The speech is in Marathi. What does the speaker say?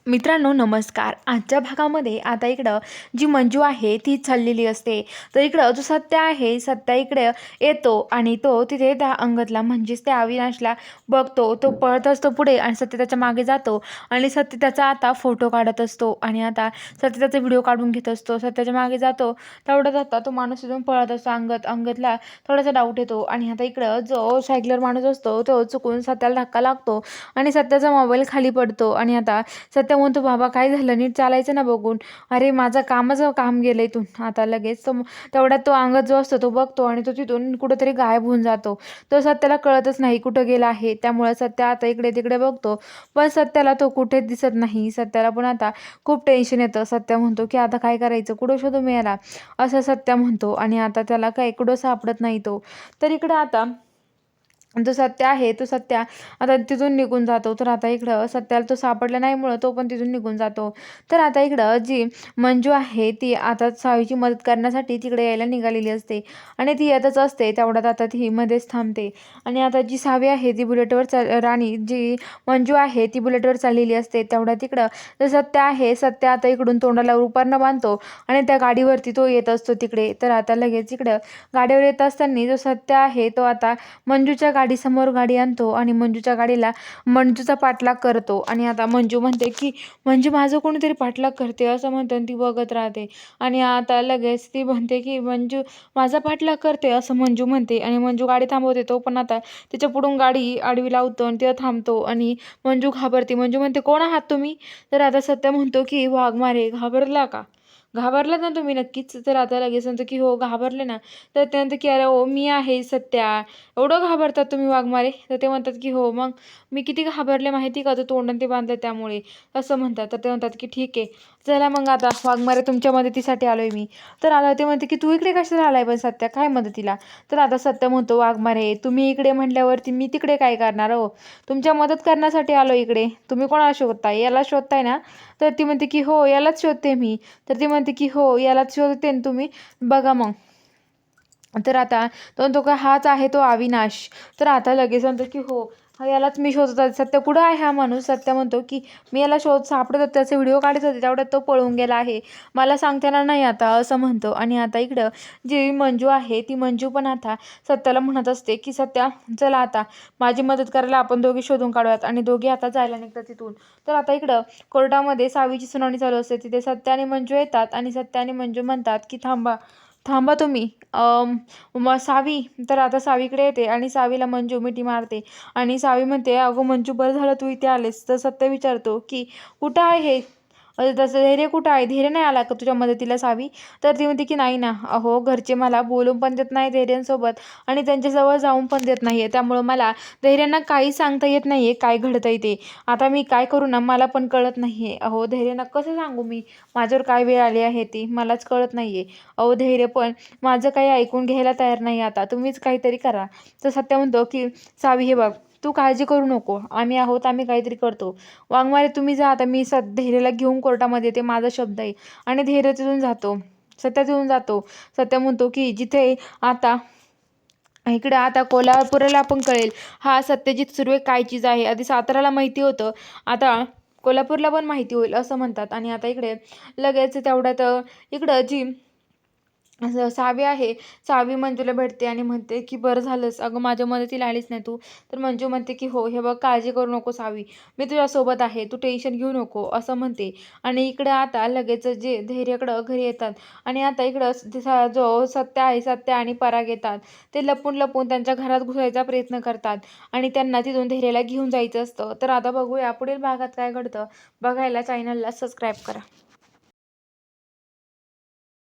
मित्रांनो नमस्कार. आजच्या भागामध्ये आता इकडं जी मंजू आहे ती चाललेली असते. तर इकडं जो सत्य आहे, सत्या इकडे येतो आणि तो तिथे त्या अंगदला म्हणजेच त्या अविनाशला बघतो. तो पळत असतो पुढे आणि सत्य त्याच्या मागे जातो आणि सत्य त्याचा आता फोटो काढत असतो आणि आता सत्य त्याचा व्हिडिओ काढून घेत असतो. सत्याच्या मागे जातो. तेवढ्यात आता तो माणूस तिथून पळत असतो. अंगदला थोडासा डाऊट येतो आणि आता इकडं जो सायकलर माणूस असतो तो चुकून सत्याला धक्का लागतो आणि सत्याचा मोबाईल खाली पडतो आणि आता सत्य म्हणतो, बाबा काय झालं, नीट चालायचं ना बघून. अरे माझं काम गेलं इथून. आता लगेच तेवढ्यात तो अंगद जो असतो तो बघतो आणि तो तिथून कुठेतरी गायब होऊन जातो. तो सत्याला कळतच नाही कुठं गेला आहे. त्यामुळे सत्य आता इकडे तिकडे बघतो, पण सत्याला तो कुठेच दिसत नाही. सत्याला पण आता खूप टेन्शन येतं. सत्य म्हणतो की आता काय करायचं, कुठं शोधू मी याला, असं सत्य म्हणतो आणि आता त्याला काय कुठं सापडत नाही तो. तर इकडे आता जो सत्य आहे तो सत्या आता तिथून निघून जातो. तर आता इकडं सत्याला तो सापडला नाहीमुळं तो पण तिथून निघून जातो. तर आता इकडं जी मंजू आहे ती आता सावीची मदत करण्यासाठी तिकडे यायला निघालेली असते आणि ती येतच असते. तेवढ्यात आता ती मध्येच थांबते आणि आता जी सावी आहे ती राणी जी मंजू आहे ती बुलेटवर चाललेली असते. तेवढ्या तिकडं जो सत्य आहे, सत्य आता इकडून तोंडाला रुपर्ण बांधतो आणि त्या गाडीवरती तो येत असतो तिकडे. तर आता लगेच इकडं गाडीवर येत असताना जो सत्य आहे तो आता मंजूच्या गाडीसमोर गाडी आणतो आणि मंजूचा पाठलाग करतो आणि आता मंजू म्हणते की म्हणजे माझं कोणीतरी पाठलाग करते असं म्हणते आणि ती बघत राहते आणि आता लगेच ती म्हणते की मंजू माझा पाठलाग करते असं मंजू म्हणते आणि मंजू गाडी थांबवते. तो पण आता तिच्या पुढून गाडी आडवी लावतो आणि तिथं थांबतो आणि मंजू घाबरते. मंजू म्हणते, कोण आहात तुम्ही? तर आता सत्य म्हणतो की वाघमारे. घाबरला का? घाबरलात ना तुम्ही नक्कीच? तर आता लगेच म्हणतो की हो घाबरले ना. तर ते म्हणते की अरे हो मी आहे सत्या, एवढं घाबरतात तुम्ही वाघमारे? तर ते म्हणतात की हो मग मी किती घाबरले माहिती का, तो तोंड ते बांधले त्यामुळे, असं म्हणतात. तर ते म्हणतात की ठीक आहे, चला मग आता वाघमारे तुमच्या मदतीसाठी आलोय मी. तर आता ते म्हणते की तू इकडे कशाला आलाय पण सत्या, काय मदतीला? तर आता सत्य म्हणतो, वाघमारे तुम्ही इकडे म्हटल्यावरती मी तिकडे काय करणार हो, तुमच्या मदत करण्यासाठी आलो इकडे. तुम्ही कोणाला शोधताय, याला शोधताय ना? तर ती म्हणते की हो यालाच शोधते मी. तर ती म्हणते की हो यालाच शोधते ना तुम्ही, बघा मग. तर आता तो म्हणतो का हाच आहे तो अविनाश. तर आता लगेच म्हणतो की हो हा यालाच मी शोधत होते. सत्य कुठं आहे हा माणूस? सत्य म्हणतो की मी याला सापडत होते, त्याचे व्हिडिओ काढत होते, तेवढ्यात तो पळून गेला आहे, मला सांगता येणार नाही आता, असं म्हणतो. आणि आता इकडं जी मंजू आहे ती मंजू पण आता सत्याला म्हणत असते की सत्या चला आता माझी मदत करायला आपण दोघी शोधून काढूयात आणि दोघी आता जायला निघतात तिथून. तर आता इकडं कोर्टामध्ये सावीची सुनावणी चालू असते. तिथे सत्य आणि मंजू येतात आणि सत्य आणि मंजू म्हणतात की थांबा थांबा तुम्ही. मग सावी, तर आता सावीकडे येते आणि सावीला मंजू मिठी मारते आणि सावी म्हणते, अगं मंजू बरं झालं तू इथे आलेस. तर सत्य विचारतो की कुठं आहे हे, तसं धैर्य कुठं आहे, धैर्य नाही आला का तुझ्या मदतीला सावी? तर ती म्हणते की नाही ना, अहो घरचे मला बोलून पण देत नाही धैर्यांसोबत आणि त्यांच्याजवळ जाऊन पण देत नाहीये, त्यामुळं मला धैर्यांना काही सांगता येत नाहीये काय घडतंय ते. आता मी काय करू ना मला पण कळत नाहीये. अहो धैर्यांना कसं सांगू मी माझ्यावर काय वेळ आली आहे ती, मलाच कळत नाहीये. अहो धैर्य पण माझं काही ऐकून घ्यायला तयार नाही, आता तुम्हीच काहीतरी करा. तर सत्य म्हणतो की सावी हे बघ, तू काळजी करू नको, आम्ही आहोत, आम्ही काहीतरी करतो. वाघमारे तुम्ही जा आता, मी धैर्याला घेऊन कोर्टामध्ये येते, माझा शब्द आहे. आणि धैर्य तिथून जातो, सत्य तिथून जातो. सत्य म्हणतो की जिथे आता इकडे आता कोल्हापूरला पण कळेल हा सत्यजित सुर्वे काय चीज आहे. आधी साताराला माहिती होतं, आता कोल्हापूरला पण माहिती होईल असं म्हणतात. आणि आता इकडे लगेच तेवढ्यात इकडं जी असं सावी आहे, सावी मंजूला भेटते आणि म्हणते की बरं झालंस अगं माझ्या मदतीला आलीच नाही तू. तर मंजू म्हणते की हो हे बघ काळजी करू नको सावी, मी तुझ्यासोबत आहे, तू टेन्शन घेऊ नको, असं म्हणते. आणि इकडे आता लगेच जे धैर्यकडं घरी येतात आणि आता इकडं जो सत्य आहे, सत्य आणि पराग येतात. ते लपून लपून त्यांच्या घरात घुसायचा प्रयत्न करतात आणि त्यांना तिथून धैर्याला घेऊन जायचं असतं. तर आता बघूया पुढील भागात काय घडतं. बघायला चॅनलला सबस्क्राईब करा.